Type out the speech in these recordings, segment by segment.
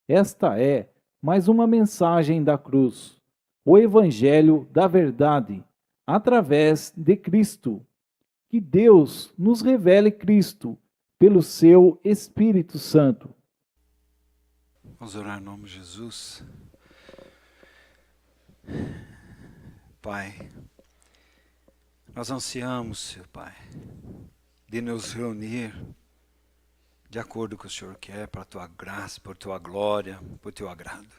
Esta é mais uma mensagem da cruz, o Evangelho da verdade, através de Cristo. Que Deus nos revele Cristo pelo seu Espírito Santo. Vamos orar em nome de Jesus. Pai, nós ansiamos, Seu Pai, de nos reunir de acordo com o que o Senhor quer, para a Tua graça, por Tua glória, por Teu agrado.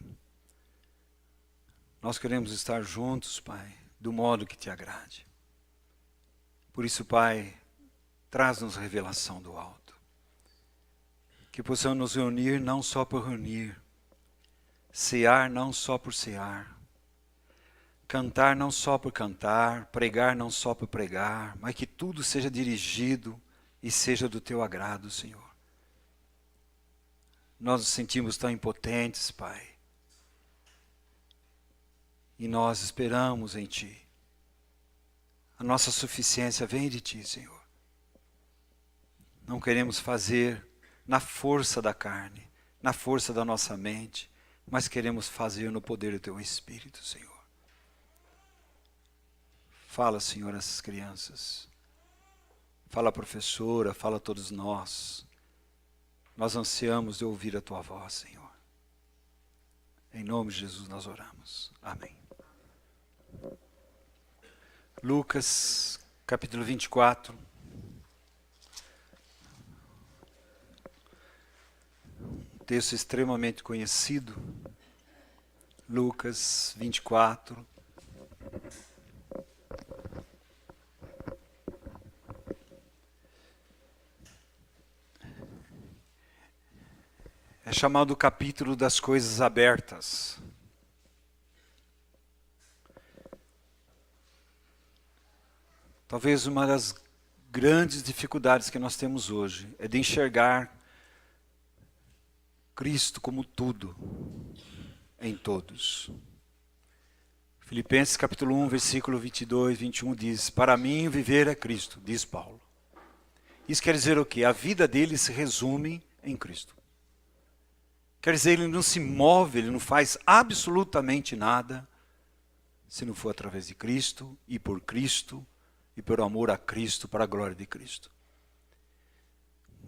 Nós queremos estar juntos, Pai, do modo que Te agrade. Por isso, Pai, traz-nos revelação do alto. Que possamos nos reunir não só por reunir, cear não só por cear, cantar não só por cantar, pregar não só por pregar, mas que tudo seja dirigido e seja do Teu agrado, Senhor. Nós nos sentimos tão impotentes, Pai, e nós esperamos em Ti. A nossa suficiência vem de Ti, Senhor. Não queremos fazer na força da carne, na força da nossa mente, mas queremos fazer no poder do Teu Espírito, Senhor. Fala, Senhor, a essas crianças. Fala, professora, fala a todos nós. Nós ansiamos de ouvir a Tua voz, Senhor. Em nome de Jesus nós oramos. Amém. Lucas, capítulo 24. Um texto extremamente conhecido. Lucas 24. É chamado o capítulo das coisas abertas. Talvez uma das grandes dificuldades que nós temos hoje é de enxergar Cristo como tudo, em todos. Filipenses capítulo 1, versículo 22, 21 diz: para mim viver é Cristo, diz Paulo. Isso quer dizer o quê? A vida dele se resume em Cristo. Quer dizer, ele não se move, ele não faz absolutamente nada se não for através de Cristo e por amor a Cristo, para a glória de Cristo.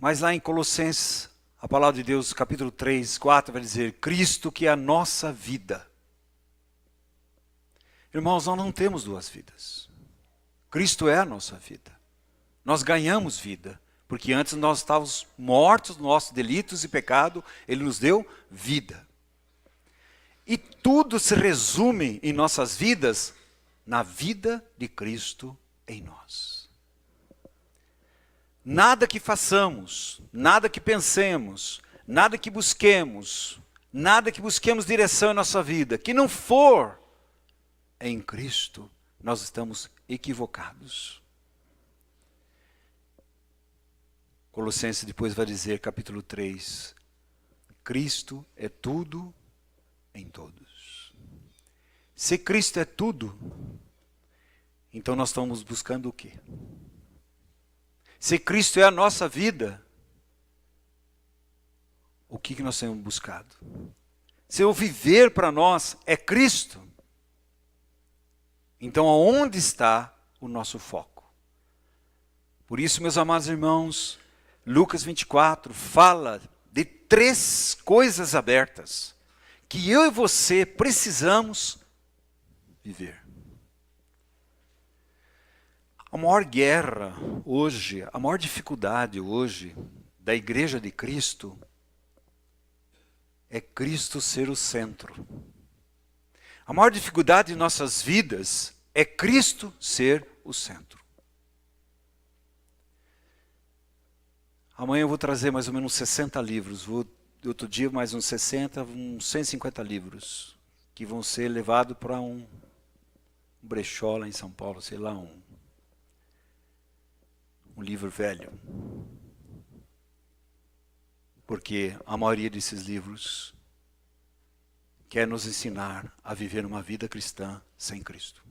Mas lá em Colossenses, a palavra de Deus, capítulo 3, 4, vai dizer: Cristo que é a nossa vida. Irmãos, nós não temos duas vidas. Cristo é a nossa vida. Nós ganhamos vida, porque antes nós estávamos mortos nos nossos delitos e pecado, Ele nos deu vida. E tudo se resume em nossas vidas, na vida de Cristo em nós. Nada que façamos, nada que pensemos, nada que busquemos direção em nossa vida, que não for em Cristo, nós estamos equivocados. Colossenses depois vai dizer, capítulo 3, Cristo é tudo em todos. Se Cristo é tudo, então nós estamos buscando o quê? Se Cristo é a nossa vida, o que nós temos buscado? Se o viver para nós é Cristo, então aonde está o nosso foco? Por isso, meus amados irmãos, Lucas 24 fala de 3 coisas abertas que eu e você precisamos viver. A maior guerra hoje, a maior dificuldade hoje da Igreja de Cristo é Cristo ser o centro. A maior dificuldade de nossas vidas é Cristo ser o centro. Amanhã eu vou trazer mais ou menos 60 livros, outro dia mais uns 60, uns 150 livros, que vão ser levados para um brechó lá em São Paulo, sei lá, um livro velho. Porque a maioria desses livros quer nos ensinar a viver uma vida cristã sem Cristo.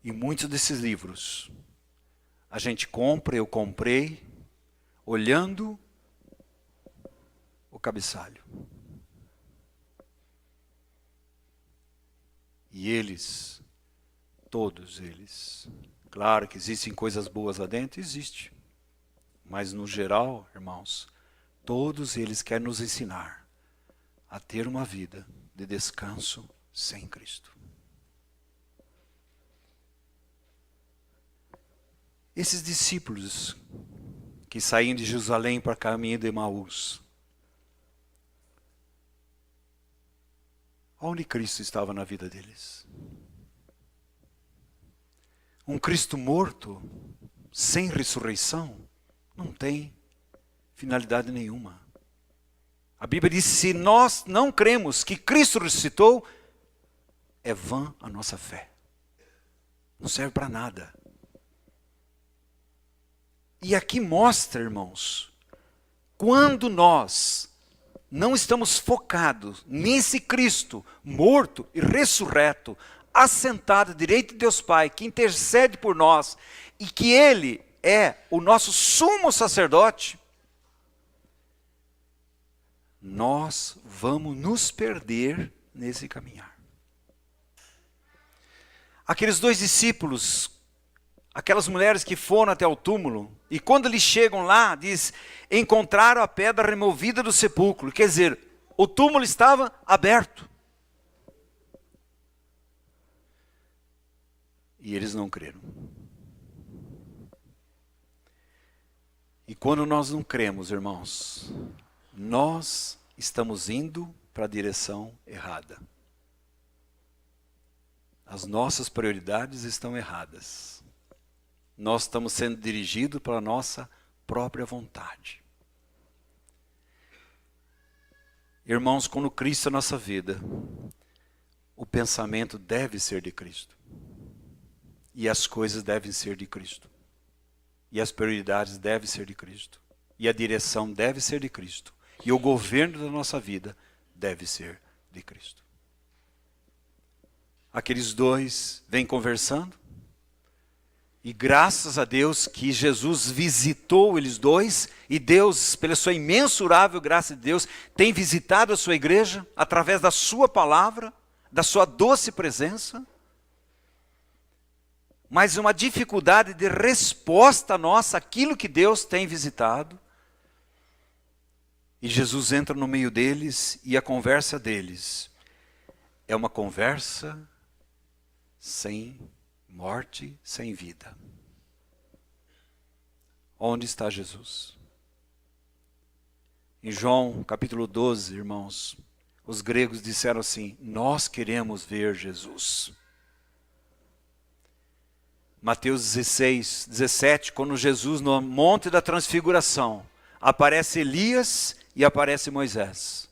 E muitos desses livros a gente compra, eu comprei, olhando cabeçalho. E eles, todos eles, claro que existem coisas boas lá dentro, existe. Mas no geral, irmãos, todos eles querem nos ensinar a ter uma vida de descanso sem Cristo. Esses discípulos que saíam de Jerusalém para o caminho de Emaús, onde Cristo estava na vida deles? Um Cristo morto, sem ressurreição, não tem finalidade nenhuma. A Bíblia diz: se nós não cremos que Cristo ressuscitou, é vã a nossa fé. Não serve para nada. E aqui mostra, irmãos, quando nós não estamos focados nesse Cristo morto e ressurreto, assentado à direita de Deus Pai, que intercede por nós, e que Ele é o nosso sumo sacerdote, nós vamos nos perder nesse caminhar. Aqueles dois discípulos, aquelas mulheres que foram até o túmulo, e quando eles chegam lá, diz, encontraram a pedra removida do sepulcro. Quer dizer, o túmulo estava aberto. E eles não creram. E quando nós não cremos, irmãos, nós estamos indo para a direção errada. As nossas prioridades estão erradas. Nós estamos sendo dirigidos pela nossa própria vontade. Irmãos, quando Cristo é a nossa vida, o pensamento deve ser de Cristo. E as coisas devem ser de Cristo. E as prioridades devem ser de Cristo. E a direção deve ser de Cristo. E o governo da nossa vida deve ser de Cristo. Aqueles dois vêm conversando. E graças a Deus que Jesus visitou eles dois, e Deus, pela sua imensurável graça de Deus, tem visitado a sua igreja através da sua palavra, da sua doce presença. Mas uma dificuldade de resposta nossa àquilo que Deus tem visitado. E Jesus entra no meio deles, e a conversa deles é uma conversa sem morte, sem vida. Onde está Jesus? Em João capítulo 12, irmãos, os gregos disseram assim: nós queremos ver Jesus. Mateus 16, 17, quando Jesus no Monte da Transfiguração, aparece Elias e aparece Moisés.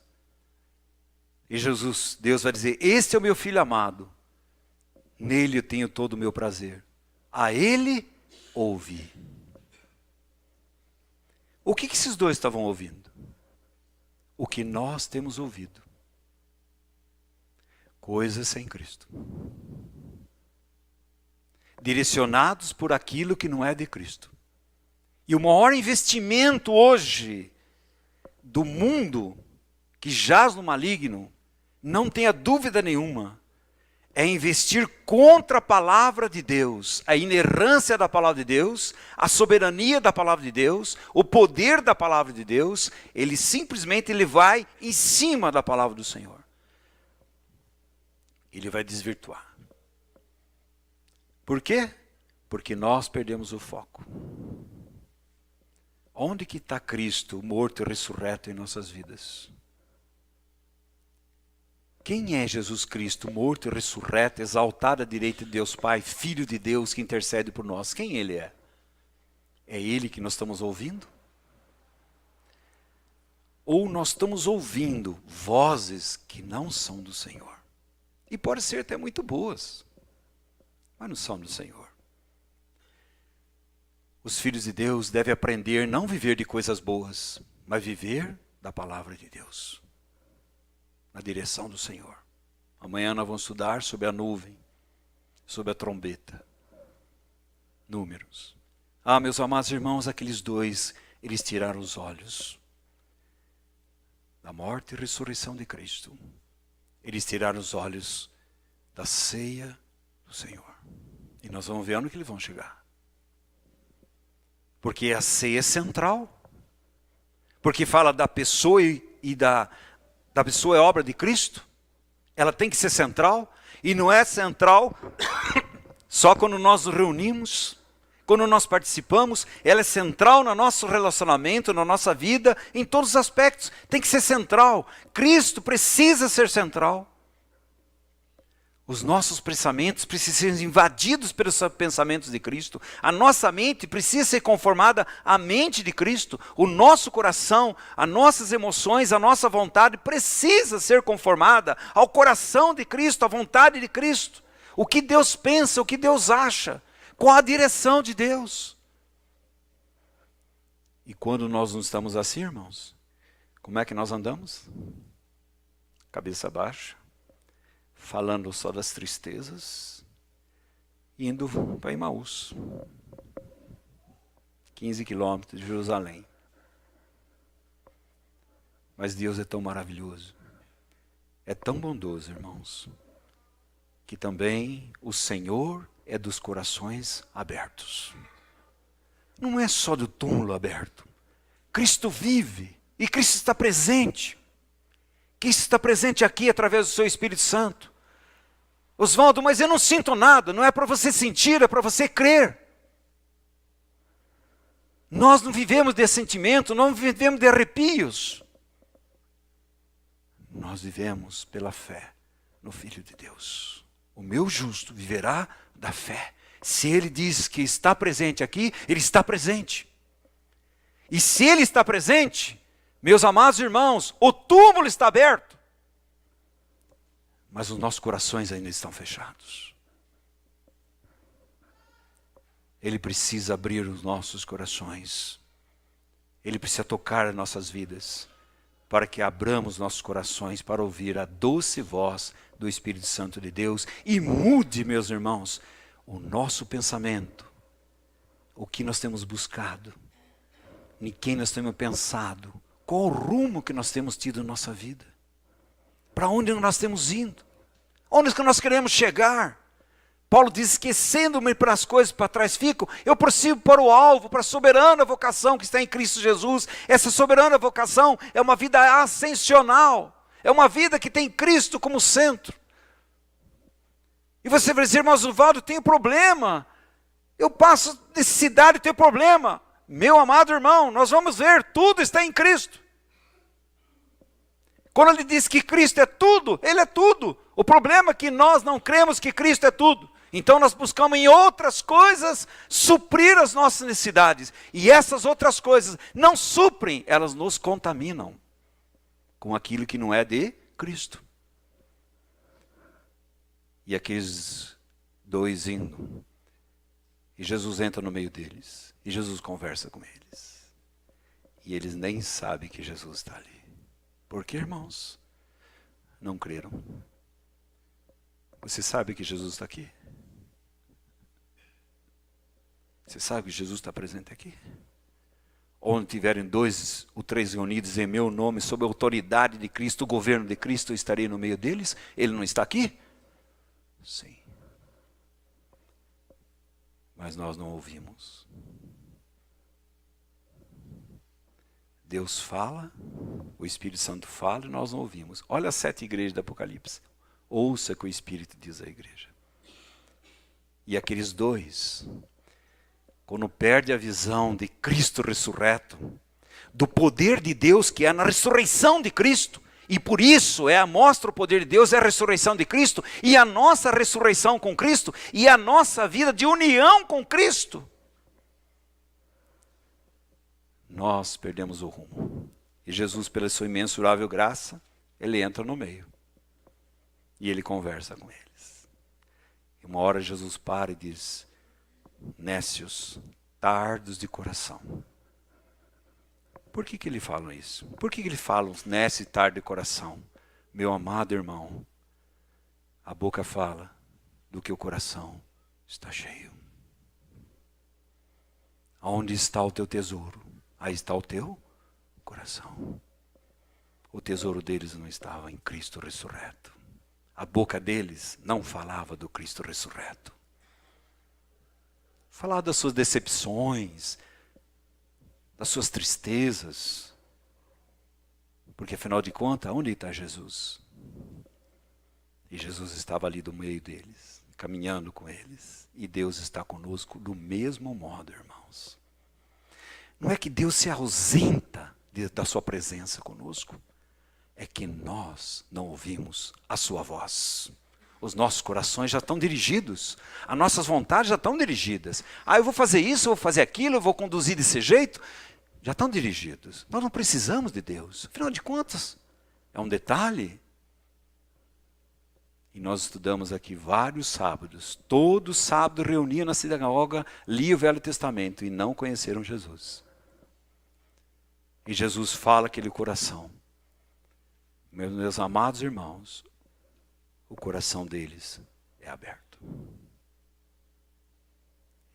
E Jesus, Deus vai dizer: este é o meu filho amado, nele eu tenho todo o meu prazer. A ele ouvi. O que esses dois estavam ouvindo? O que nós temos ouvido. Coisas sem Cristo. Direcionados por aquilo que não é de Cristo. E o maior investimento hoje do mundo que jaz no maligno, não tenha dúvida nenhuma, é investir contra a palavra de Deus, a inerrância da palavra de Deus, a soberania da palavra de Deus, o poder da palavra de Deus. Ele simplesmente vai em cima da palavra do Senhor. Ele vai desvirtuar. Por quê? Porque nós perdemos o foco. Onde que está Cristo, morto e ressurreto em nossas vidas? Quem é Jesus Cristo, morto e ressurreto, exaltado à direita de Deus Pai, Filho de Deus que intercede por nós? Quem Ele é? É Ele que nós estamos ouvindo? Ou nós estamos ouvindo vozes que não são do Senhor? E pode ser até muito boas, mas não são do Senhor. Os filhos de Deus devem aprender não viver de coisas boas, mas viver da palavra de Deus. Na direção do Senhor. Amanhã nós vamos estudar sobre a nuvem, sobre a trombeta. Números. Ah, meus amados irmãos, aqueles dois, eles tiraram os olhos. da morte e ressurreição de Cristo, eles tiraram os olhos da ceia do Senhor. E nós vamos ver onde que eles vão chegar. Porque a ceia é central. Porque fala da pessoa e da pessoa é obra de Cristo. Ela tem que ser central. E não é central só quando nós nos reunimos, quando nós participamos. Ela é central no nosso relacionamento, na nossa vida, em todos os aspectos. Tem que ser central. Cristo precisa ser central. Os nossos pensamentos precisam ser invadidos pelos pensamentos de Cristo. A nossa mente precisa ser conformada à mente de Cristo. O nosso coração, as nossas emoções, a nossa vontade precisa ser conformada ao coração de Cristo, à vontade de Cristo. O que Deus pensa, o que Deus acha, qual a direção de Deus. E quando nós não estamos assim, irmãos, como é que nós andamos? Cabeça baixa. Falando só das tristezas, indo para Emaús, 15 quilômetros de Jerusalém. Mas Deus é tão maravilhoso, é tão bondoso, irmãos, que também o Senhor é dos corações abertos. Não é só do túmulo aberto. Cristo vive e Cristo está presente. Cristo está presente aqui através do seu Espírito Santo. Oswaldo, mas eu não sinto nada. Não é para você sentir, é para você crer. Nós não vivemos de sentimento, não vivemos de arrepios. Nós vivemos pela fé no Filho de Deus. O meu justo viverá da fé. Se ele diz que está presente aqui, ele está presente. E se ele está presente, meus amados irmãos, o túmulo está aberto. Mas os nossos corações ainda estão fechados. Ele precisa abrir os nossos corações. Ele precisa tocar as nossas vidas, para que abramos nossos corações para ouvir a doce voz do Espírito Santo de Deus e mude, meus irmãos, o nosso pensamento, o que nós temos buscado, em quem nós temos pensado, qual o rumo que nós temos tido na nossa vida. Para onde nós temos indo? Onde que nós queremos chegar? Paulo diz, esquecendo-me para as coisas para trás fico, eu prossigo para o alvo, para a soberana vocação que está em Cristo Jesus. Essa soberana vocação é uma vida ascensional, é uma vida que tem Cristo como centro. E você vai dizer, mas Oswaldo, tem problema, eu passo necessidade, tenho problema. Meu amado irmão, nós vamos ver, tudo está em Cristo. Quando ele diz que Cristo é tudo, ele é tudo. O problema é que nós não cremos que Cristo é tudo. Então nós buscamos em outras coisas suprir as nossas necessidades. E essas outras coisas não suprem, elas nos contaminam com aquilo que não é de Cristo. E aqueles dois indo, e Jesus entra no meio deles, e Jesus conversa com eles. E eles nem sabem que Jesus está ali. Por que, irmãos? Não creram. Você sabe que Jesus está aqui? Você sabe que Jesus está presente aqui? Onde tiverem 2 ou 3 reunidos em meu nome, sob a autoridade de Cristo, o governo de Cristo, eu estarei no meio deles? Ele não está aqui? Sim. Mas nós não ouvimos. Deus fala, o Espírito Santo fala e nós não ouvimos. Olha as 7 igrejas do Apocalipse. Ouça o que o Espírito diz à igreja. E aqueles 2, quando perde a visão de Cristo ressurreto, do poder de Deus que é na ressurreição de Cristo, e por isso mostra o poder de Deus, é a ressurreição de Cristo, e a nossa ressurreição com Cristo, e a nossa vida de união com Cristo, nós perdemos o rumo. E Jesus, pela sua imensurável graça, ele entra no meio. E ele conversa com eles. E uma hora Jesus para e diz, nécios, tardos de coração. Por que ele fala isso? Por que ele fala nécios e tardo de coração? Meu amado irmão, a boca fala do que o coração está cheio. Onde está o teu tesouro? Aí está o teu coração. o tesouro deles não estava em Cristo ressurreto. A boca deles não falava do Cristo ressurreto. Falava das suas decepções, das suas tristezas. Porque afinal de contas, onde está Jesus? E Jesus estava ali do meio deles, caminhando com eles. E Deus está conosco do mesmo modo, irmãos. Não é que Deus se ausenta da sua presença conosco. É que nós não ouvimos a sua voz. Os nossos corações já estão dirigidos. As nossas vontades já estão dirigidas. Eu vou fazer isso, eu vou fazer aquilo, eu vou conduzir desse jeito. Já estão dirigidos. Nós não precisamos de Deus. Afinal de contas, é um detalhe. E nós estudamos aqui vários sábados. Todo sábado reuniam na sinagoga, liam o Velho Testamento e não conheceram Jesus. E Jesus fala aquele coração. Meus amados irmãos, o coração deles é aberto.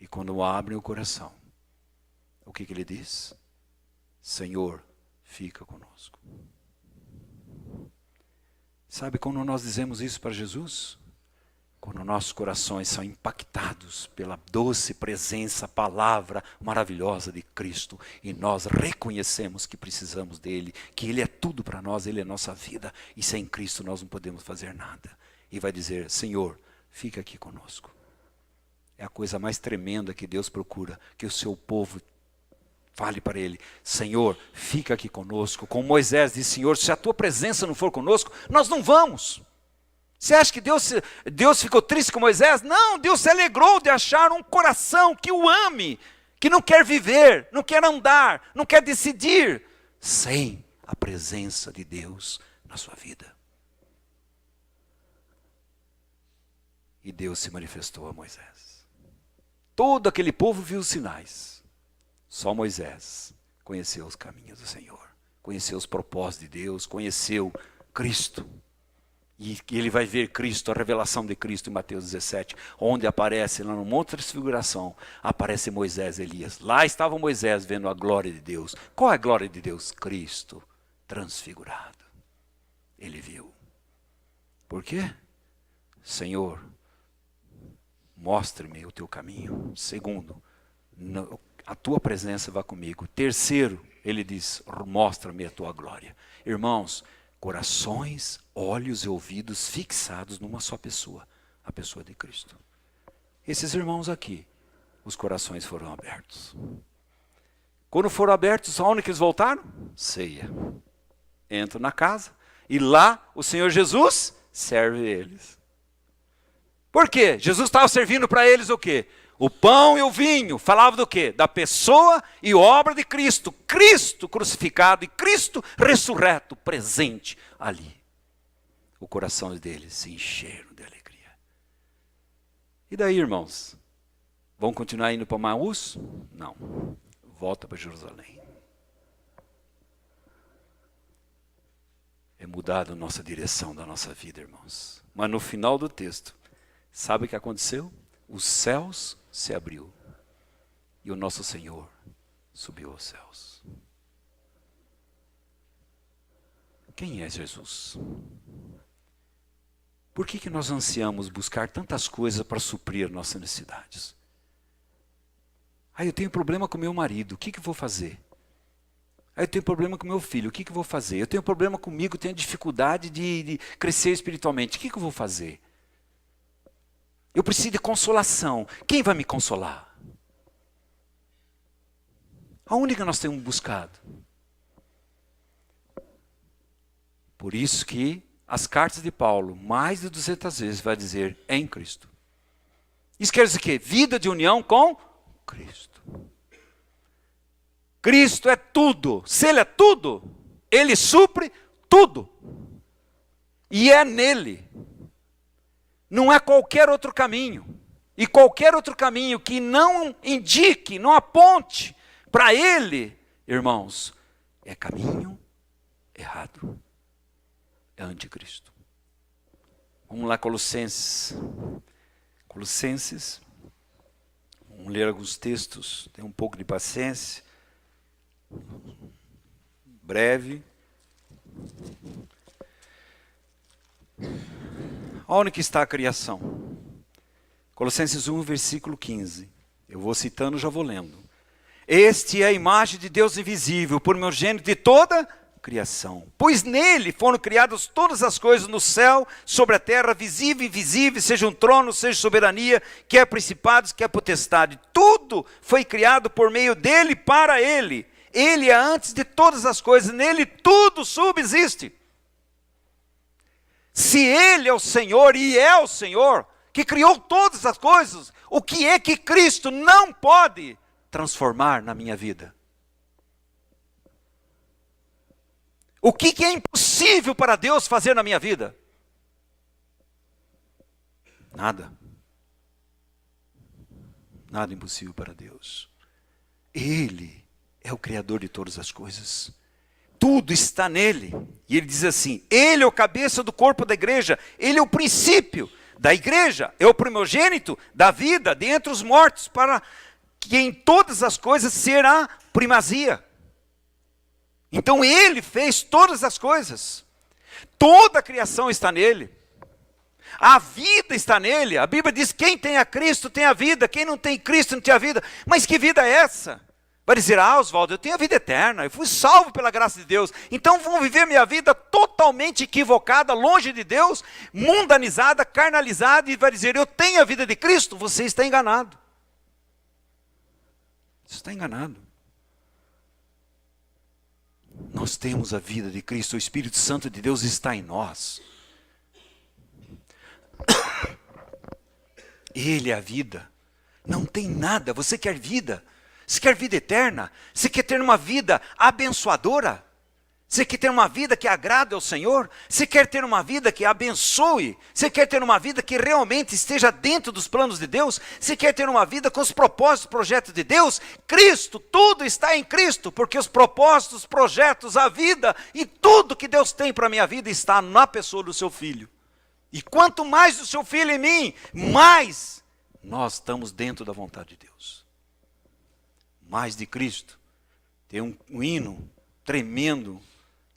E quando abrem o coração, o que ele diz? Senhor, fica conosco. Sabe quando nós dizemos isso para Jesus? Quando nossos corações são impactados pela doce presença, palavra maravilhosa de Cristo. E nós reconhecemos que precisamos dele, que ele é tudo para nós, ele é nossa vida. E sem Cristo nós não podemos fazer nada. E vai dizer, Senhor, fica aqui conosco. É a coisa mais tremenda que Deus procura, que o seu povo fale para ele, Senhor, fica aqui conosco. Como Moisés disse, Senhor, se a tua presença não for conosco, nós não vamos. Você acha que Deus ficou triste com Moisés? Não, Deus se alegrou de achar um coração que o ame, que não quer viver, não quer andar, não quer decidir, sem a presença de Deus na sua vida. E Deus se manifestou a Moisés. Todo aquele povo viu os sinais. Só Moisés conheceu os caminhos do Senhor, conheceu os propósitos de Deus, conheceu Cristo. E ele vai ver Cristo, a revelação de Cristo em Mateus 17, onde aparece, lá no Monte da Transfiguração, aparece Moisés e Elias. Lá estava Moisés vendo a glória de Deus. Qual é a glória de Deus? Cristo transfigurado. Ele viu. Por quê? Senhor, mostre-me o teu caminho. Segundo, a tua presença vá comigo. Terceiro, ele diz, mostra-me a tua glória. Irmãos, corações, olhos e ouvidos fixados numa só pessoa, a pessoa de Cristo. Esses irmãos aqui, os corações foram abertos. Quando foram abertos, aonde que eles voltaram? Ceia. Entram na casa e lá o Senhor Jesus serve eles. Por quê? Jesus estava servindo para eles o quê? O pão e o vinho. Falava do quê? Da pessoa e obra de Cristo. Cristo crucificado e Cristo ressurreto, presente ali. O coração deles se encheram de alegria. E daí, irmãos? Vão continuar indo para Maús? Não. Volta para Jerusalém. É mudada a nossa direção da nossa vida, irmãos. Mas no final do texto, sabe o que aconteceu? Os céus se abriu e o nosso Senhor subiu aos céus. Quem é Jesus? Por que nós ansiamos buscar tantas coisas para suprir nossas necessidades? Eu tenho problema com meu marido, o que eu vou fazer? Eu tenho problema com meu filho, o que eu vou fazer? Eu tenho problema comigo, tenho dificuldade de crescer espiritualmente, o que eu vou fazer? Eu preciso de consolação. Quem vai me consolar? Aonde que nós temos buscado? Por isso que as cartas de Paulo, mais de 200 vezes, vai dizer, é em Cristo. Isso quer dizer o quê? Vida de união com Cristo. Cristo é tudo. Se Ele é tudo, Ele supre tudo. E é nele. Não é qualquer outro caminho. E qualquer outro caminho que não indique, não aponte para Ele, irmãos, é caminho errado. É anticristo. Vamos lá, Colossenses. Colossenses. Vamos ler alguns textos. Tem um pouco de paciência. Breve. Onde que está a criação? Colossenses 1, versículo 15. Eu vou citando, já vou lendo. Este é a imagem de Deus invisível, primogênito de toda criação. Pois nele foram criadas todas as coisas no céu, sobre a terra, visível e invisível, seja um trono, seja soberania, quer principados, quer potestade. Tudo foi criado por meio dele, para ele. Ele é antes de todas as coisas, nele tudo subsiste. Se ele é o Senhor, e é o Senhor, que criou todas as coisas, o que é que Cristo não pode transformar na minha vida? O que é impossível para Deus fazer na minha vida? Nada. Nada impossível para Deus. Ele é o Criador de todas as coisas. Tudo está nele. E ele diz assim, ele é o cabeça do corpo da igreja, ele é o princípio da igreja, é o primogênito da vida dentre os mortos, para que em todas as coisas será primazia. Então ele fez todas as coisas. Toda a criação está nele. A vida está nele. A Bíblia diz, quem tem a Cristo tem a vida, quem não tem Cristo não tem a vida. Mas que vida é essa? Vai dizer, Oswaldo, eu tenho a vida eterna, eu fui salvo pela graça de Deus. Então vou viver minha vida totalmente equivocada, longe de Deus, mundanizada, carnalizada, e vai dizer, eu tenho a vida de Cristo. Você está enganado. Você está enganado. Nós temos a vida de Cristo, o Espírito Santo de Deus está em nós. Ele é a vida. Não tem nada, você quer vida. Você quer vida eterna? Você quer ter uma vida abençoadora? Você quer ter uma vida que agrade ao Senhor? Você quer ter uma vida que abençoe? Você quer ter uma vida que realmente esteja dentro dos planos de Deus? Você quer ter uma vida com os propósitos, projetos de Deus? Cristo, tudo está em Cristo, porque os propósitos, projetos, a vida e tudo que Deus tem para a minha vida está na pessoa do seu Filho. E quanto mais do seu Filho em mim, mais nós estamos dentro da vontade de Deus. Mais de Cristo. Tem um hino tremendo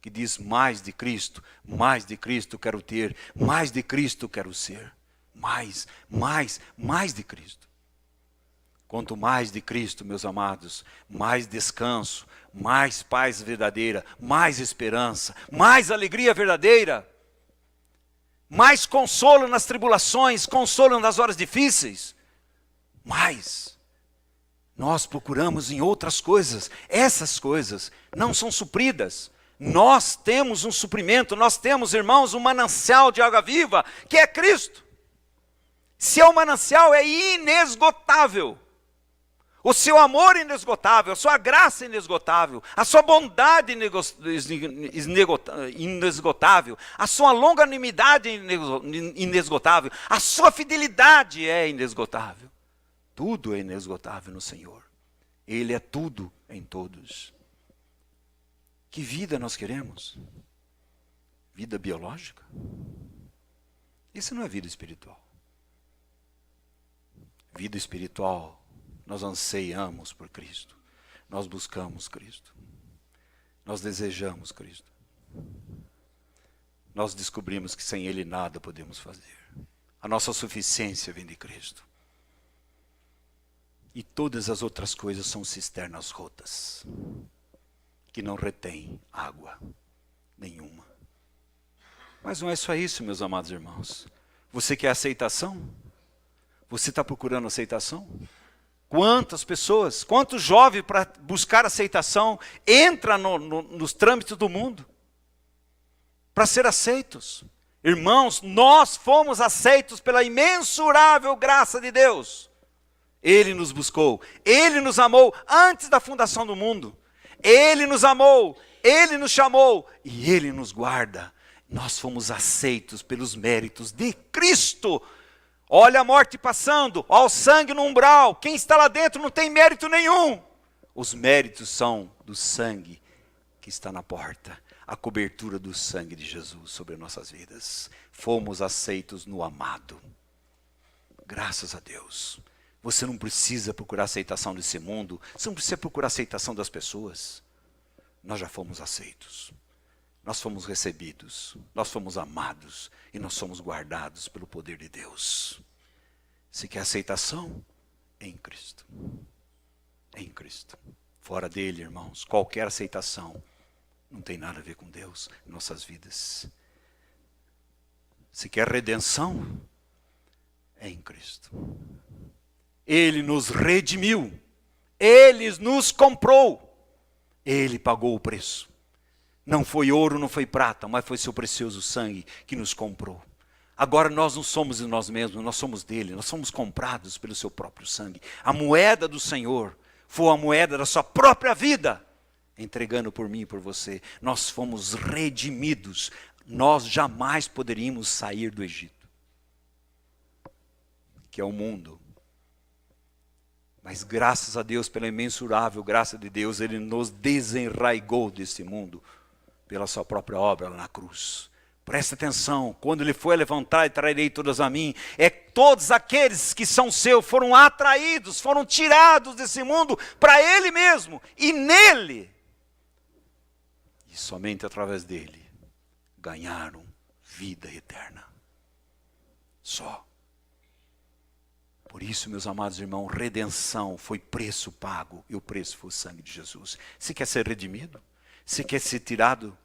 que diz, mais de Cristo quero ter, mais de Cristo quero ser. Mais de Cristo. Quanto mais de Cristo, meus amados, mais descanso, mais paz verdadeira, mais esperança, mais alegria verdadeira, mais consolo nas tribulações, consolo nas horas difíceis, mais. Nós procuramos em outras coisas, essas coisas não são supridas. Nós temos um suprimento, nós temos, irmãos, um manancial de água viva, que é Cristo. Se é um manancial, é inesgotável. O seu amor é inesgotável, a sua graça é inesgotável, a sua bondade é inesgotável, a sua longanimidade é inesgotável, a sua fidelidade é inesgotável. Tudo é inesgotável no Senhor. Ele é tudo em todos. Que vida nós queremos? Vida biológica? Isso não é vida espiritual. Vida espiritual, nós anseiamos por Cristo. Nós buscamos Cristo. Nós desejamos Cristo. Nós descobrimos que sem Ele nada podemos fazer. A nossa suficiência vem de Cristo. E todas as outras coisas são cisternas rotas, que não retêm água nenhuma. Mas não é só isso, meus amados irmãos. Você quer aceitação? Você está procurando aceitação? Quantas pessoas, quantos jovens para buscar aceitação entra nos trâmites do mundo para ser aceitos? Irmãos, nós fomos aceitos pela imensurável graça de Deus. Ele nos buscou, Ele nos amou antes da fundação do mundo. Ele nos amou, Ele nos chamou e Ele nos guarda. Nós fomos aceitos pelos méritos de Cristo. Olha a morte passando, olha o sangue no umbral. Quem está lá dentro não tem mérito nenhum. Os méritos são do sangue que está na porta. A cobertura do sangue de Jesus sobre nossas vidas. Fomos aceitos no amado. Graças a Deus. Você não precisa procurar aceitação desse mundo. Você não precisa procurar aceitação das pessoas. Nós já fomos aceitos. nós fomos recebidos, nós fomos amados e nós somos guardados pelo poder de Deus. Se quer aceitação, é em Cristo. É em Cristo. Fora dele, irmãos, qualquer aceitação não tem nada a ver com Deus em nossas vidas. Se quer redenção, é em Cristo. Ele nos redimiu. Ele nos comprou. Ele pagou o preço. Não foi ouro, não foi prata, mas foi seu precioso sangue que nos comprou. Agora nós não somos de nós mesmos, nós somos dele. Nós somos comprados pelo seu próprio sangue. A moeda do Senhor foi a moeda da sua própria vida, entregando por mim e por você. Nós fomos redimidos. Nós jamais poderíamos sair do Egito, que é o mundo. Mas graças a Deus, pela imensurável graça de Deus, Ele nos desenraigou desse mundo, pela sua própria obra lá na cruz. Presta atenção, quando Ele foi levantar e trarei todas a mim, todos aqueles que são seus foram atraídos, foram tirados desse mundo para Ele mesmo, e nele, e somente através dele, ganharam vida eterna. Só. Por isso, meus amados irmãos, redenção foi preço pago, e o preço foi o sangue de Jesus. Se quer ser redimido, se quer ser tirado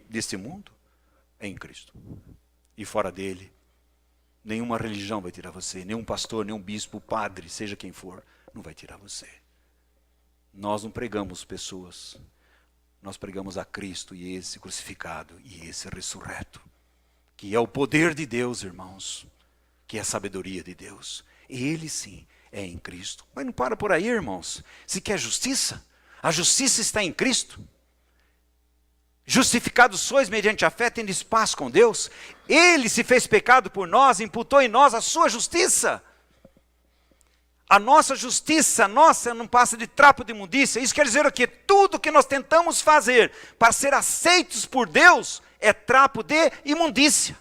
deste mundo, é em Cristo. E fora dele, nenhuma religião vai tirar você, nenhum pastor, nenhum bispo, padre, seja quem for, não vai tirar você. Nós não pregamos pessoas, nós pregamos a Cristo e esse crucificado e esse ressurreto, que é o poder de Deus, irmãos, que é a sabedoria de Deus. Ele sim é em Cristo. Mas não para por aí, irmãos. Se quer justiça, a justiça está em Cristo. Justificados sois mediante a fé, tendo paz com Deus. Ele se fez pecado por nós, imputou em nós a sua justiça. A nossa justiça, nossa, não passa de trapo de imundícia. Isso quer dizer o quê? Tudo que nós tentamos fazer para ser aceitos por Deus é trapo de imundícia.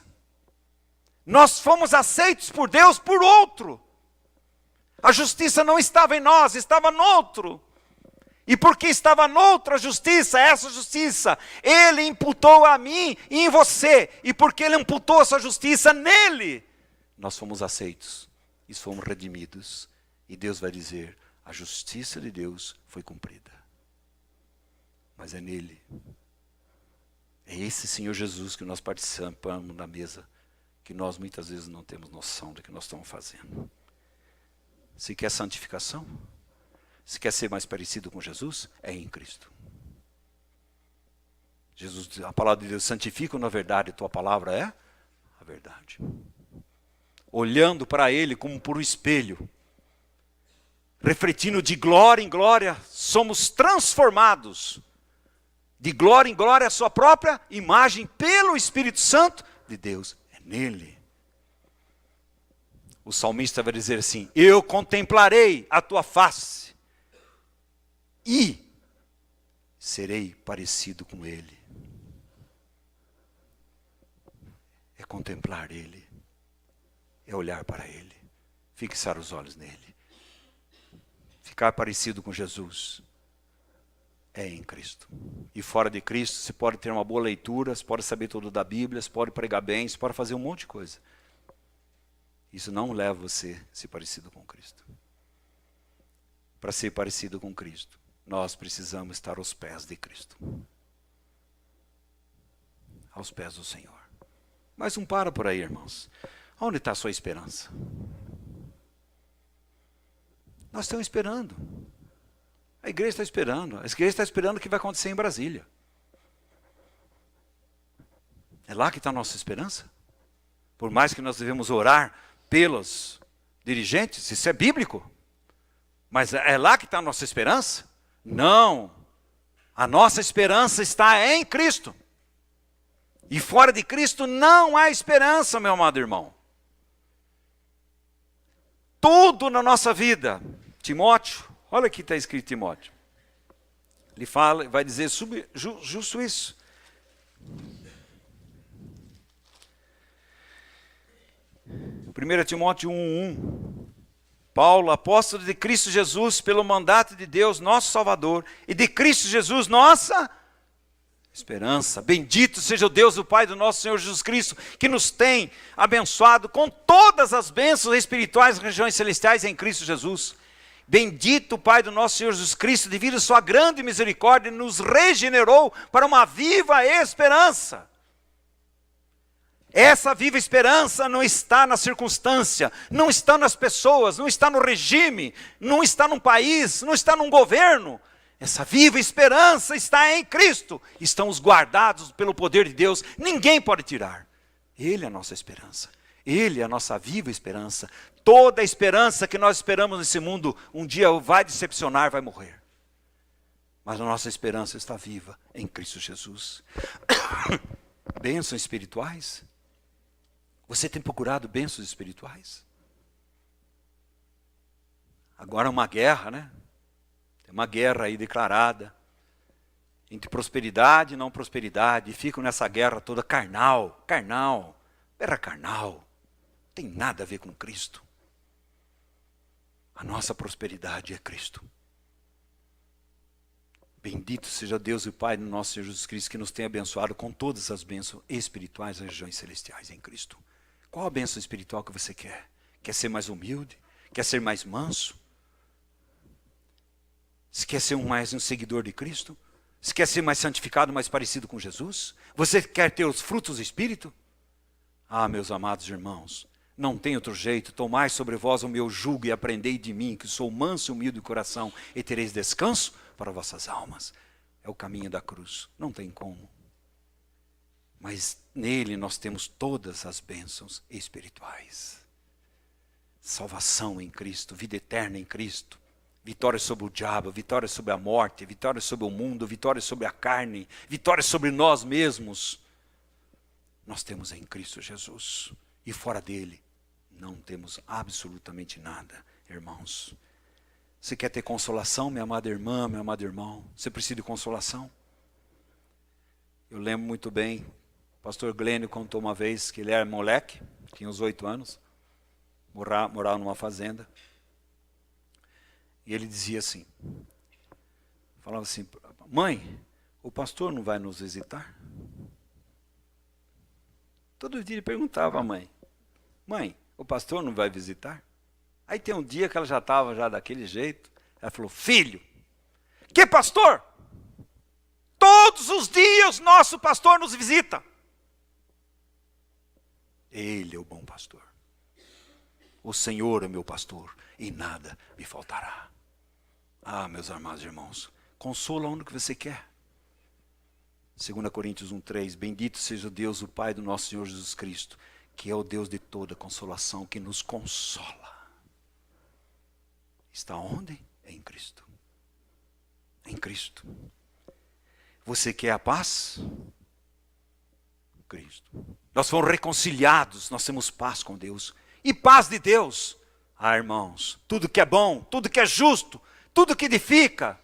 Nós fomos aceitos por Deus por outro. A justiça não estava em nós, estava no outro. E porque estava noutra justiça, essa justiça, Ele imputou a mim e em você. E porque Ele imputou essa justiça nele, nós fomos aceitos e fomos redimidos. E Deus vai dizer, a justiça de Deus foi cumprida. Mas é nele. É esse Senhor Jesus que nós participamos na mesa, que nós muitas vezes não temos noção do que nós estamos fazendo. Se quer santificação, se quer ser mais parecido com Jesus, é em Cristo. Jesus, a palavra de Deus, santifica na verdade, tua palavra é a verdade. Olhando para Ele como por um espelho, refletindo de glória em glória, somos transformados de glória em glória a sua própria imagem pelo Espírito Santo de Deus. É nele. O salmista vai dizer assim, eu contemplarei a tua face e serei parecido com ele. É contemplar ele, é olhar para ele, fixar os olhos nele. Ficar parecido com Jesus é em Cristo. E fora de Cristo, você pode ter uma boa leitura, você pode saber tudo da Bíblia, você pode pregar bem, você pode fazer um monte de coisa. Isso não leva você a ser parecido com Cristo. Para ser parecido com Cristo, nós precisamos estar aos pés de Cristo. Aos pés do Senhor. Mas não para por aí, irmãos. Onde está a sua esperança? Nós estamos esperando. A igreja está esperando. A igreja está esperando o que vai acontecer em Brasília. É lá que está a nossa esperança? Por mais que nós devemos orar pelos dirigentes, isso é bíblico. Mas é lá que está a nossa esperança? Não. A nossa esperança está em Cristo. E fora de Cristo não há esperança, meu amado irmão. Tudo na nossa vida, Timóteo, olha aqui está escrito Timóteo. Ele fala, vai dizer justo isso. Primeiro Timóteo 1:1. Paulo, apóstolo de Cristo Jesus, pelo mandato de Deus, nosso Salvador, e de Cristo Jesus, nossa Esperança. Bendito seja o Deus, o Pai do nosso Senhor Jesus Cristo, que nos tem abençoado com todas as bênçãos espirituais nas regiões celestiais em Cristo Jesus. Bendito o Pai do nosso Senhor Jesus Cristo, devido à sua grande misericórdia, nos regenerou para uma viva esperança. Essa viva esperança não está na circunstância, não está nas pessoas, não está no regime, não está num país, não está num governo. Essa viva esperança está em Cristo. Estamos guardados pelo poder de Deus. Ninguém pode tirar. Ele é a nossa esperança. Ele é a nossa viva esperança. Toda a esperança que nós esperamos nesse mundo, um dia vai decepcionar, vai morrer. Mas a nossa esperança está viva em Cristo Jesus. Bênçãos espirituais. Você tem procurado bênçãos espirituais? Agora é uma guerra, né? Uma guerra aí declarada entre prosperidade e não prosperidade, e ficam nessa guerra toda carnal, guerra carnal, não tem nada a ver com Cristo. A nossa prosperidade é Cristo. Bendito seja Deus e o Pai do nosso Senhor Jesus Cristo, que nos tem abençoado com todas as bênçãos espirituais nas regiões celestiais em Cristo. Qual a bênção espiritual que você quer? Quer ser mais humilde? Quer ser mais manso? Se quer ser mais um seguidor de Cristo? Se quer ser mais santificado, mais parecido com Jesus? Você quer ter os frutos do Espírito? Ah, meus amados irmãos, não tem outro jeito. Tomai sobre vós o meu jugo e aprendei de mim, que sou manso e humilde de coração, e tereis descanso para vossas almas. É o caminho da cruz, não tem como. Mas nele nós temos todas as bênçãos espirituais. Salvação em Cristo, vida eterna em Cristo. Vitória sobre o diabo, vitória sobre a morte, vitória sobre o mundo, vitória sobre a carne, vitória sobre nós mesmos. Nós temos em Cristo Jesus. E fora dele, não temos absolutamente nada, irmãos. Você quer ter consolação, minha amada irmã, meu amado irmão? Você precisa de consolação? Eu lembro muito bem, o pastor Glênio contou uma vez que ele era moleque, tinha uns 8 anos, morava numa fazenda. E ele dizia assim, falava assim, mãe, o pastor não vai nos visitar? Todo dia ele perguntava à mãe, mãe, o pastor não vai visitar? Aí tem um dia que ela já estava daquele jeito, ela falou, filho, que pastor? Todos os dias nosso pastor nos visita. Ele é o bom pastor. O Senhor é meu pastor e nada me faltará. Ah, meus amados irmãos, consola onde que você quer. 2 Coríntios 1:3, bendito seja Deus, o Pai do nosso Senhor Jesus Cristo, que é o Deus de toda consolação, que nos consola. Está onde? Em Cristo. Em Cristo. Você quer a paz? Cristo. Nós fomos reconciliados, nós temos paz com Deus. E paz de Deus. Ah, irmãos, tudo que é bom, tudo que é justo, tudo que edifica,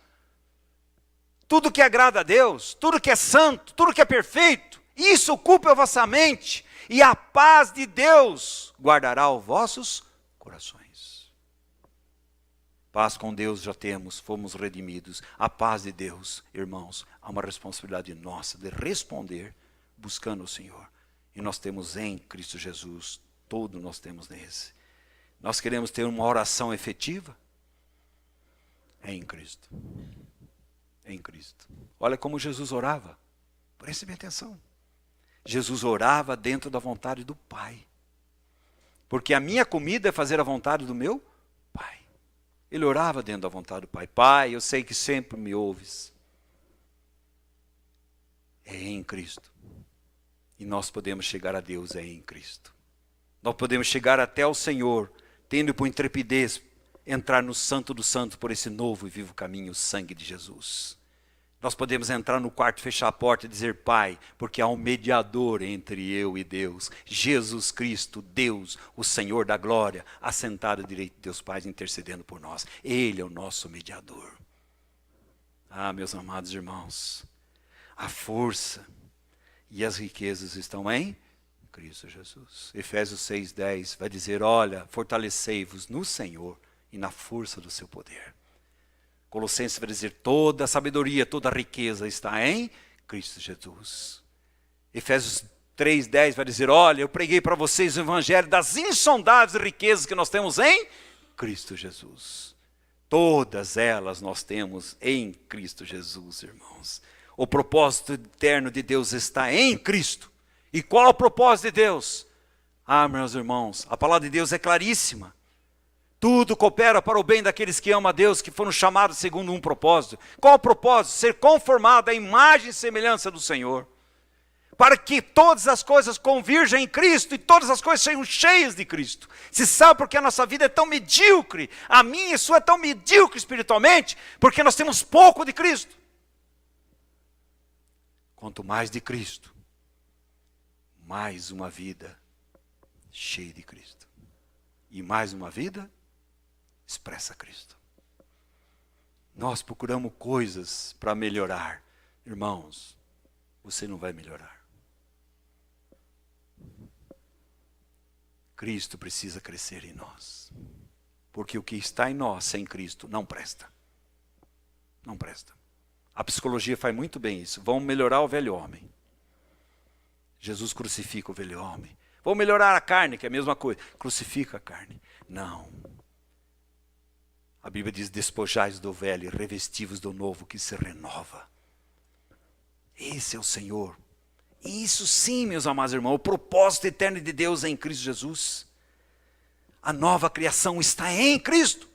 tudo que agrada a Deus, tudo que é santo, tudo que é perfeito, isso ocupa a vossa mente, e a paz de Deus guardará os vossos corações. Paz com Deus já temos, fomos redimidos. A paz de Deus, irmãos, há uma responsabilidade nossa de responder buscando o Senhor. E nós temos em Cristo Jesus, tudo nós temos nesse. Nós queremos ter uma oração efetiva? É em Cristo. É em Cristo. Olha como Jesus orava. Preste bem atenção. Jesus orava dentro da vontade do Pai. Porque a minha comida é fazer a vontade do meu Pai. Ele orava dentro da vontade do Pai. Pai, eu sei que sempre me ouves. É em Cristo. E nós podemos chegar a Deus é em Cristo. Nós podemos chegar até o Senhor, tendo por intrepidez entrar no Santo dos Santos por esse novo e vivo caminho, o sangue de Jesus. Nós podemos entrar no quarto, fechar a porta e dizer, Pai, porque há um mediador entre eu e Deus, Jesus Cristo, Deus, o Senhor da glória, assentado à direita de Deus Pai, intercedendo por nós. Ele é o nosso mediador. Ah, meus amados irmãos, a força e as riquezas estão em Cristo Jesus. Efésios 6:10 vai dizer, olha, fortalecei-vos no Senhor e na força do seu poder. Colossenses vai dizer, toda a sabedoria, toda a riqueza está em Cristo Jesus. Efésios 3:10 vai dizer, olha, eu preguei para vocês o evangelho das insondáveis riquezas que nós temos em Cristo Jesus. Todas elas nós temos em Cristo Jesus, irmãos. O propósito eterno de Deus está em Cristo. E qual é o propósito de Deus? Meus irmãos, a palavra de Deus é claríssima. Tudo coopera para o bem daqueles que amam a Deus, que foram chamados segundo um propósito. Qual o propósito? Ser conformado à imagem e semelhança do Senhor. Para que todas as coisas convirjam em Cristo e todas as coisas sejam cheias de Cristo. Se sabe por que a nossa vida é tão medíocre, a minha e a sua é tão medíocre espiritualmente, porque nós temos pouco de Cristo. Quanto mais de Cristo, mais uma vida cheia de Cristo. E mais uma vida expressa Cristo. Nós procuramos coisas para melhorar. Irmãos, você não vai melhorar. Cristo precisa crescer em nós. Porque o que está em nós sem Cristo não presta. Não presta. A psicologia faz muito bem isso. Vamos melhorar o velho homem. Jesus crucifica o velho homem. Vamos melhorar a carne, que é a mesma coisa. Crucifica a carne. Não. A Bíblia diz, despojais do velho e revestivos do novo que se renova. Esse é o Senhor. E isso sim, meus amados irmãos, o propósito eterno de Deus é em Cristo Jesus. A nova criação está em Cristo.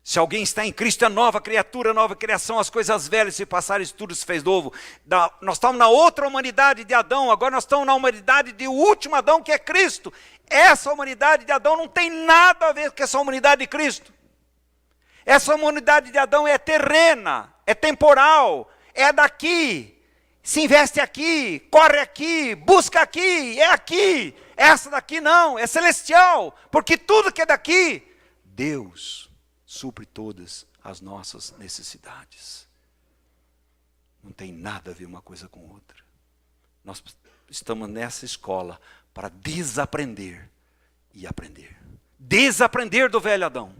Se alguém está em Cristo, é nova criatura, nova criação, as coisas velhas se passaram, isso tudo se fez novo. Nós estamos na outra humanidade de Adão, agora nós estamos na humanidade do último Adão, que é Cristo. Essa humanidade de Adão não tem nada a ver com essa humanidade de Cristo. Essa humanidade de Adão é terrena, é temporal, é daqui. Se investe aqui, corre aqui, busca aqui, é aqui. Essa daqui não, é celestial. Porque tudo que é daqui, Deus supre todas as nossas necessidades. Não tem nada a ver uma coisa com outra. Nós estamos nessa escola para desaprender e aprender. Desaprender do velho Adão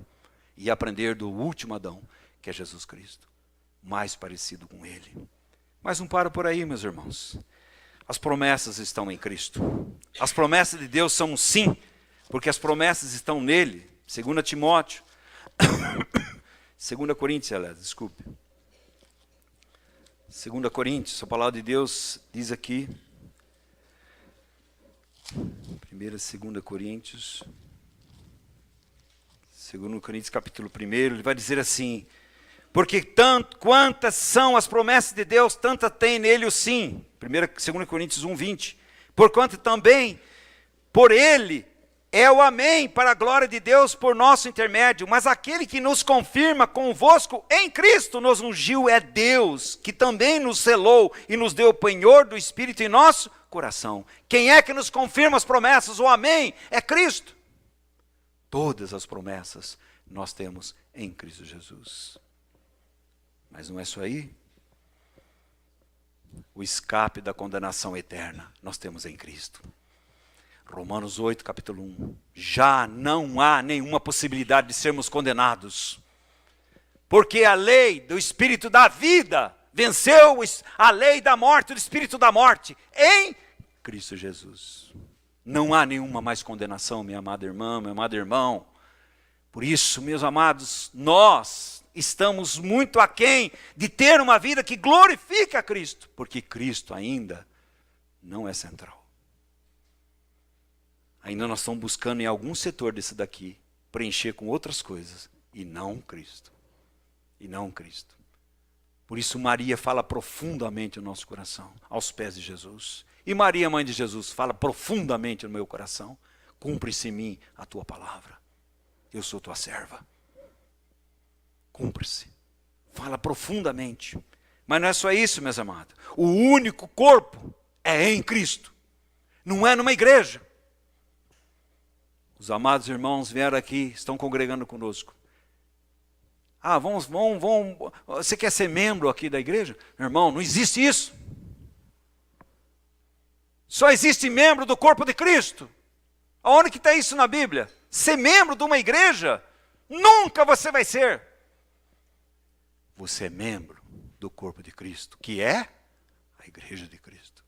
e aprender do último Adão, que é Jesus Cristo. Mais parecido com Ele. Mas não para por aí, meus irmãos. As promessas estão em Cristo. As promessas de Deus são um sim, porque as promessas estão nele. 2 Timóteo. 2 Coríntios, aliás, desculpe. 2 Coríntios, a palavra de Deus diz aqui. 2 Coríntios. 2 Coríntios capítulo 1, ele vai dizer assim: porque quantas são as promessas de Deus, tantas tem nele o sim. 2 Coríntios 1:20. Porquanto também, por ele, é o amém para a glória de Deus por nosso intermédio. Mas aquele que nos confirma convosco em Cristo nos ungiu é Deus, que também nos selou e nos deu o penhor do Espírito em nosso coração. Quem é que nos confirma as promessas? O amém é Cristo. Todas as promessas nós temos em Cristo Jesus. Mas não é só aí. O escape da condenação eterna nós temos em Cristo. Romanos 8, capítulo 1. Já não há nenhuma possibilidade de sermos condenados. Porque a lei do Espírito da vida venceu a lei da morte, do Espírito da morte, em Cristo Jesus. Não há nenhuma mais condenação, minha amada irmã, meu amado irmão. Por isso, meus amados, nós estamos muito aquém de ter uma vida que glorifique a Cristo, porque Cristo ainda não é central. Ainda nós estamos buscando em algum setor desse daqui, preencher com outras coisas, e não Cristo. E não Cristo. Por isso Maria fala profundamente no nosso coração, aos pés de Jesus. E Maria, mãe de Jesus, fala profundamente no meu coração: cumpre-se em mim a tua palavra. Eu sou tua serva. Cumpre-se. Fala profundamente. Mas não é só isso, meus amados. O único corpo é em Cristo. Não é numa igreja. Os amados irmãos vieram aqui, estão congregando conosco. Vamos. Você quer ser membro aqui da igreja? Meu irmão, não existe isso. Só existe membro do corpo de Cristo. Aonde que está isso na Bíblia? Ser membro de uma igreja? Nunca você vai ser. Você é membro do corpo de Cristo, que é a igreja de Cristo.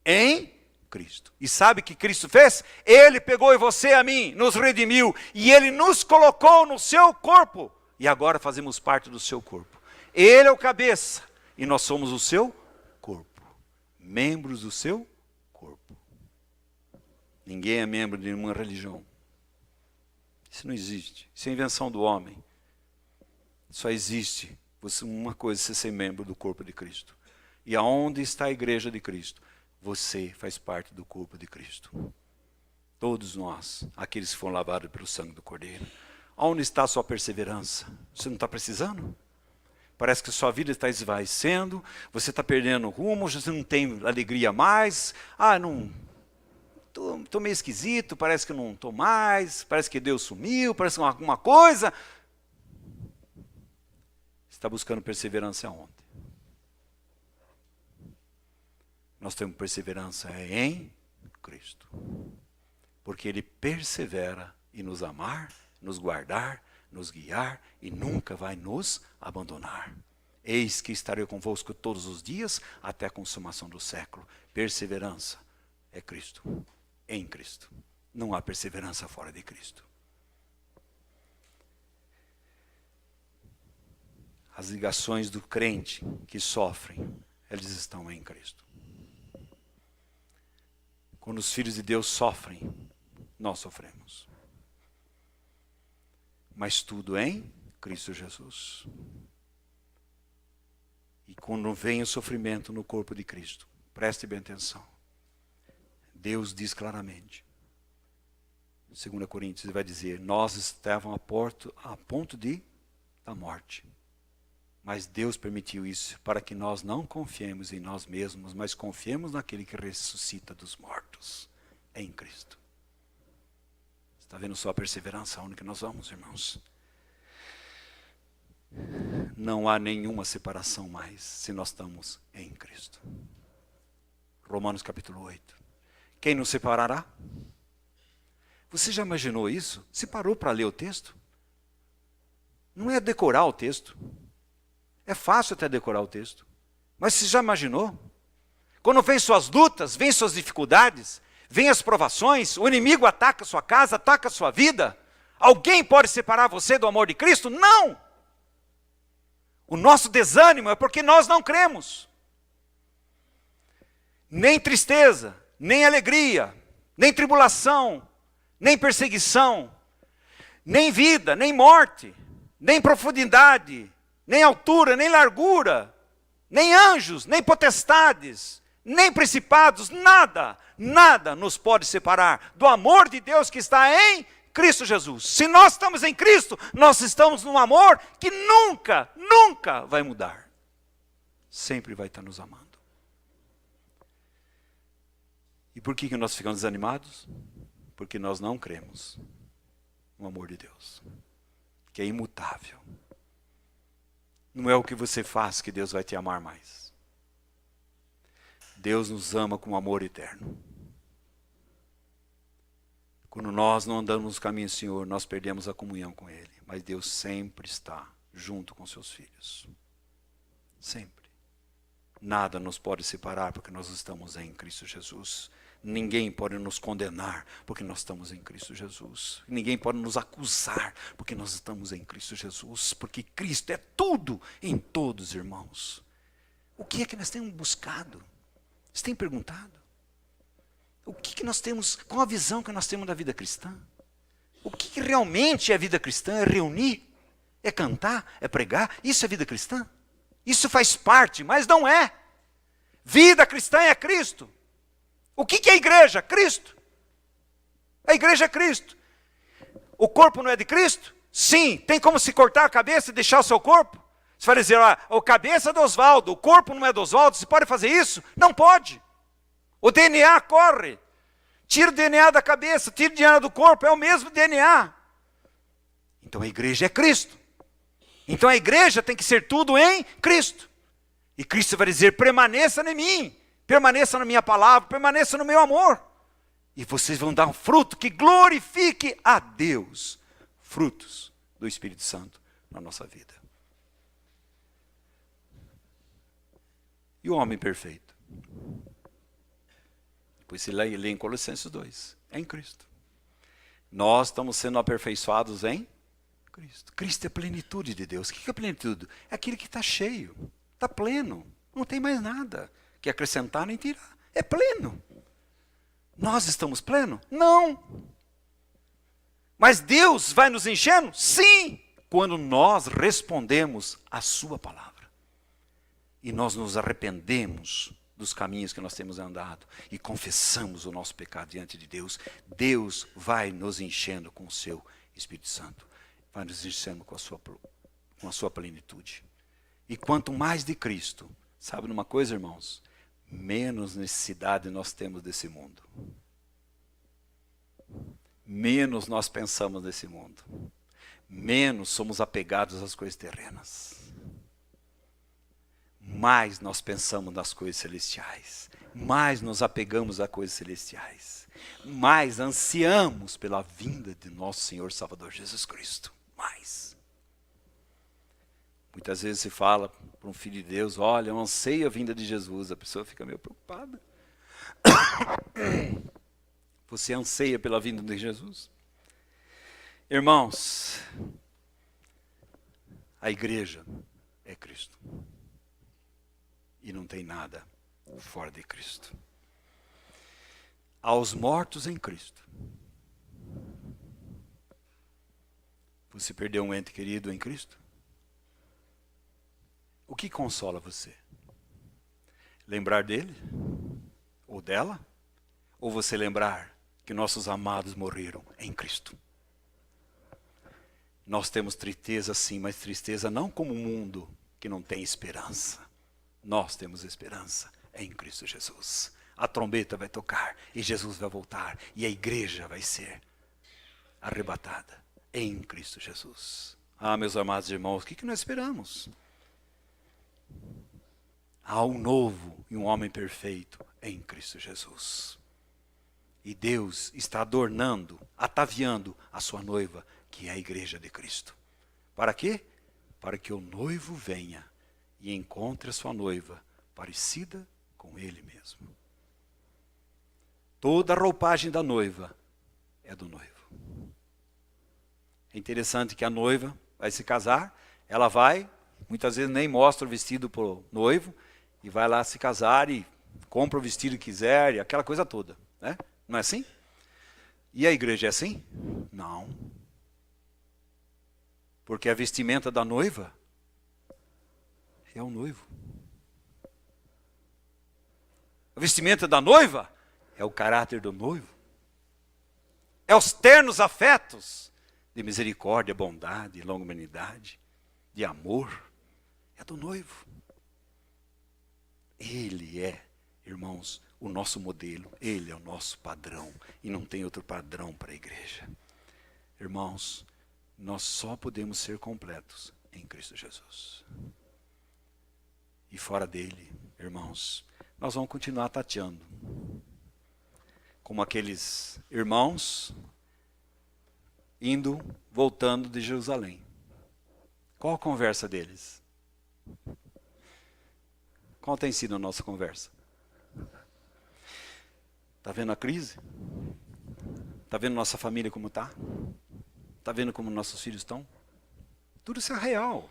Em Cristo. E sabe o que Cristo fez? Ele pegou e você e a mim, nos redimiu, e Ele nos colocou no seu corpo. E agora fazemos parte do seu corpo. Ele é o cabeça, e nós somos o seu corpo. Membros do seu corpo. Ninguém é membro de nenhuma religião. Isso não existe. Isso é invenção do homem. Só existe uma coisa, você ser membro do corpo de Cristo. E aonde está a igreja de Cristo? Você faz parte do corpo de Cristo. Todos nós, aqueles que foram lavados pelo sangue do Cordeiro. Onde está a sua perseverança? Você não está precisando? Parece que sua vida está esvaecendo, você está perdendo o rumo, você não tem alegria mais. Estou meio esquisito, parece que não estou mais, parece que Deus sumiu, parece que alguma coisa. Você está buscando perseverança aonde? Nós temos perseverança em Cristo. Porque Ele persevera em nos amar, nos guardar, nos guiar e nunca vai nos abandonar. Eis que estarei convosco todos os dias até a consumação do século. Perseverança é Cristo, em Cristo. Não há perseverança fora de Cristo. As ligações do crente que sofrem, eles estão em Cristo. Quando os filhos de Deus sofrem, nós sofremos. Mas tudo em Cristo Jesus. E quando vem o sofrimento no corpo de Cristo, preste bem atenção. Deus diz claramente, em 2 Coríntios, ele vai dizer, nós estávamos a ponto da morte. Mas Deus permitiu isso para que nós não confiemos em nós mesmos, mas confiemos naquele que ressuscita dos mortos, em Cristo. Está vendo só a perseverança onde que nós vamos, irmãos? Não há nenhuma separação mais se nós estamos em Cristo. Romanos capítulo 8. Quem nos separará? Você já imaginou isso? Se parou para ler o texto? Não é decorar o texto. É fácil até decorar o texto. Mas você já imaginou? Quando vem suas lutas, vem suas dificuldades, vem as provações, o inimigo ataca a sua casa, ataca a sua vida. Alguém pode separar você do amor de Cristo? Não! O nosso desânimo é porque nós não cremos. Nem tristeza, nem alegria, nem tribulação, nem perseguição, nem vida, nem morte, nem profundidade, nem altura, nem largura, nem anjos, nem potestades, nem principados, nada nos pode separar do amor de Deus que está em Cristo Jesus. Se nós estamos em Cristo, nós estamos num amor que nunca vai mudar. Sempre vai estar nos amando. E por que nós ficamos desanimados? Porque nós não cremos no amor de Deus, que é imutável. Não é o que você faz que Deus vai te amar mais. Deus nos ama com amor eterno. Quando nós não andamos nos caminhos do Senhor, nós perdemos a comunhão com Ele. Mas Deus sempre está junto com seus filhos. Sempre. Nada nos pode separar porque nós estamos em Cristo Jesus. Ninguém pode nos condenar porque nós estamos em Cristo Jesus. Ninguém pode nos acusar porque nós estamos em Cristo Jesus. Porque Cristo é tudo em todos, irmãos. O que é que nós temos buscado? Você tem perguntado? O que nós temos, qual a visão que nós temos da vida cristã? O que realmente é vida cristã? É reunir? É cantar? É pregar? Isso é vida cristã? Isso faz parte, mas não é. Vida cristã é Cristo. O que é a igreja? Cristo. A igreja é Cristo. O corpo não é de Cristo? Sim. Tem como se cortar a cabeça e deixar o seu corpo? Você vai dizer, a cabeça é do Oswaldo, o corpo não é do Oswaldo, você pode fazer isso? Não pode. O DNA corre. Tira o DNA da cabeça, tira o DNA do corpo, é o mesmo DNA. Então a igreja é Cristo. Então a igreja tem que ser tudo em Cristo. E Cristo vai dizer, permaneça em mim. Permaneça na minha palavra, permaneça no meu amor. E vocês vão dar um fruto que glorifique a Deus. Frutos do Espírito Santo na nossa vida. E o homem perfeito? Depois se lê em Colossenses 2. É em Cristo. Nós estamos sendo aperfeiçoados em Cristo. Cristo é a plenitude de Deus. O que é plenitude? É aquele que está cheio, está pleno. Não tem mais nada que acrescentar nem tirar. É pleno. Nós estamos plenos? Não. Mas Deus vai nos enchendo? Sim. Quando nós respondemos a sua palavra. E nós nos arrependemos dos caminhos que nós temos andado e confessamos o nosso pecado diante de Deus, Deus vai nos enchendo com o seu Espírito Santo. Vai nos enchendo com a sua plenitude. E quanto mais de Cristo, sabe numa coisa, irmãos? Menos necessidade nós temos desse mundo. Menos nós pensamos nesse mundo. Menos somos apegados às coisas terrenas. Mais nós pensamos nas coisas celestiais. Mais nos apegamos a coisas celestiais. Mais ansiamos pela vinda de nosso Senhor Salvador Jesus Cristo. Mais. Muitas vezes se fala para um filho de Deus, olha, eu anseio a vinda de Jesus. A pessoa fica meio preocupada. Você anseia pela vinda de Jesus? Irmãos, a igreja é Cristo. E não tem nada fora de Cristo. Aos mortos em Cristo. Você perdeu um ente querido em Cristo? O que consola você? Lembrar dele? Ou dela? Ou você lembrar que nossos amados morreram em Cristo? Nós temos tristeza sim, mas tristeza não como o mundo que não tem esperança. Nós temos esperança em Cristo Jesus. A trombeta vai tocar e Jesus vai voltar e a igreja vai ser arrebatada em Cristo Jesus. Ah, meus amados irmãos, o que nós esperamos? Há um novo e um homem perfeito em Cristo Jesus. E Deus está adornando, ataviando a sua noiva, que é a igreja de Cristo. Para quê? Para que o noivo venha e encontre a sua noiva parecida com ele mesmo. Toda a roupagem da noiva é do noivo. É interessante que a noiva vai se casar, ela vai, muitas vezes nem mostra o vestido para o noivo, e vai lá se casar e compra o vestido que quiser, e aquela coisa toda. Né? Não é assim? E a igreja é assim? Não. Porque a vestimenta da noiva é o noivo. A vestimenta da noiva é o caráter do noivo. É os ternos afetos de misericórdia, bondade, longanimidade, de amor. É do noivo. Ele é, irmãos, o nosso modelo. Ele é o nosso padrão. E não tem outro padrão para a igreja. Irmãos, nós só podemos ser completos em Cristo Jesus. E fora dele, irmãos, nós vamos continuar tateando. Como aqueles irmãos voltando de Jerusalém. Qual a conversa deles? Qual tem sido a nossa conversa? Está vendo a crise? Está vendo nossa família como está? Está vendo como nossos filhos estão? Tudo isso é real.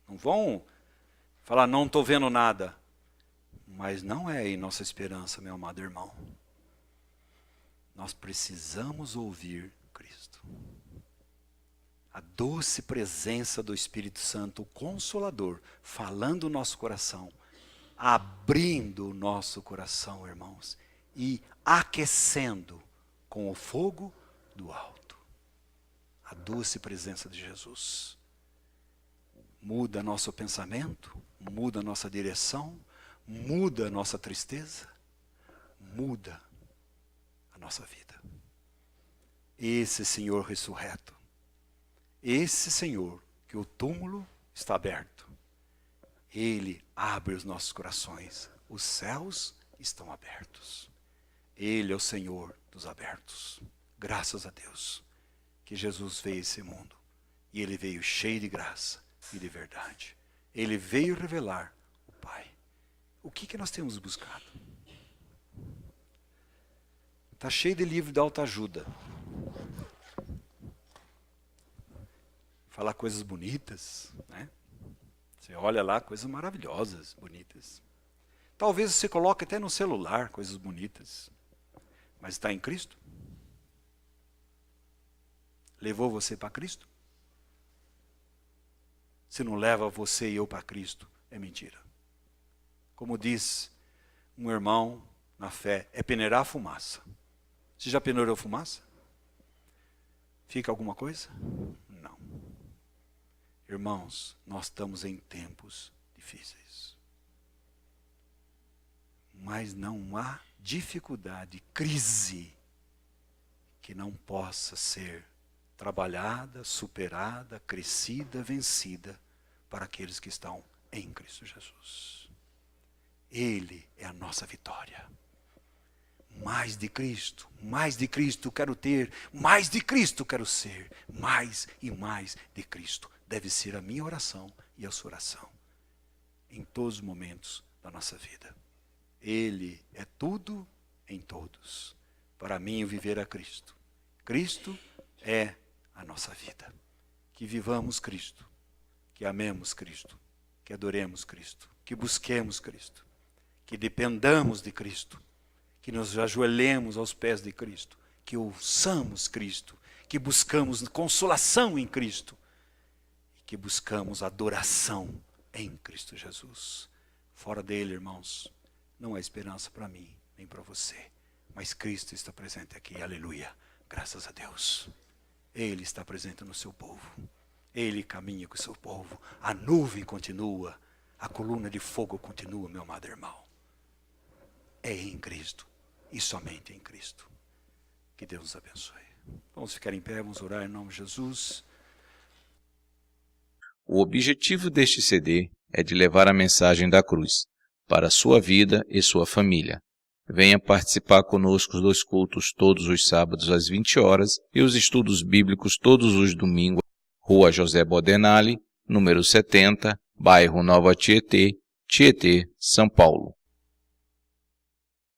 Não vão falar, não estou vendo nada. Mas não é aí nossa esperança, meu amado irmão. Nós precisamos ouvir Cristo. A doce presença do Espírito Santo, o Consolador, falando o nosso coração, abrindo o nosso coração, irmãos, e aquecendo com o fogo do alto. A doce presença de Jesus. Muda nosso pensamento, muda nossa direção, muda a nossa tristeza, muda a nossa vida. Esse Senhor ressurreto, esse Senhor que o túmulo está aberto, Ele abre os nossos corações, os céus estão abertos. Ele é o Senhor dos abertos. Graças a Deus que Jesus veio a esse mundo e Ele veio cheio de graça e de verdade. Ele veio revelar o Pai. O que nós temos buscado? Está cheio de livro de autoajuda. Falar coisas bonitas, né? Você olha lá, coisas maravilhosas, bonitas. Talvez você coloque até no celular coisas bonitas. Mas está em Cristo? Levou você para Cristo? Se não leva você e eu para Cristo, é mentira. Como diz um irmão na fé, é peneirar a fumaça. Você já peneirou fumaça? Fica alguma coisa? Não. Irmãos, nós estamos em tempos difíceis. Mas não há dificuldade, crise, que não possa ser trabalhada, superada, crescida, vencida para aqueles que estão em Cristo Jesus. Ele é a nossa vitória. Mais de Cristo quero ter, mais de Cristo quero ser, mais e mais de Cristo. Deve ser a minha oração e a sua oração, em todos os momentos da nossa vida. Ele é tudo em todos. Para mim, o viver é Cristo. Cristo é a nossa vida. Que vivamos Cristo, que amemos Cristo, que adoremos Cristo, que busquemos Cristo, que dependamos de Cristo, que nos ajoelhemos aos pés de Cristo, que ouçamos Cristo, que buscamos consolação em Cristo, e que buscamos adoração em Cristo Jesus. Fora dele, irmãos, não há esperança para mim, nem para você. Mas Cristo está presente aqui, aleluia, graças a Deus. Ele está presente no seu povo. Ele caminha com o seu povo. A nuvem continua, a coluna de fogo continua, meu amado irmão. É em Cristo e somente em Cristo. Que Deus nos abençoe. Vamos ficar em pé, vamos orar em nome de Jesus. O objetivo deste CD é de levar a mensagem da cruz para a sua vida e sua família. Venha participar conosco dos cultos todos os sábados às 20 horas e os estudos bíblicos todos os domingos. Rua José Bodenali, número 70, bairro Nova Tietê, Tietê, São Paulo.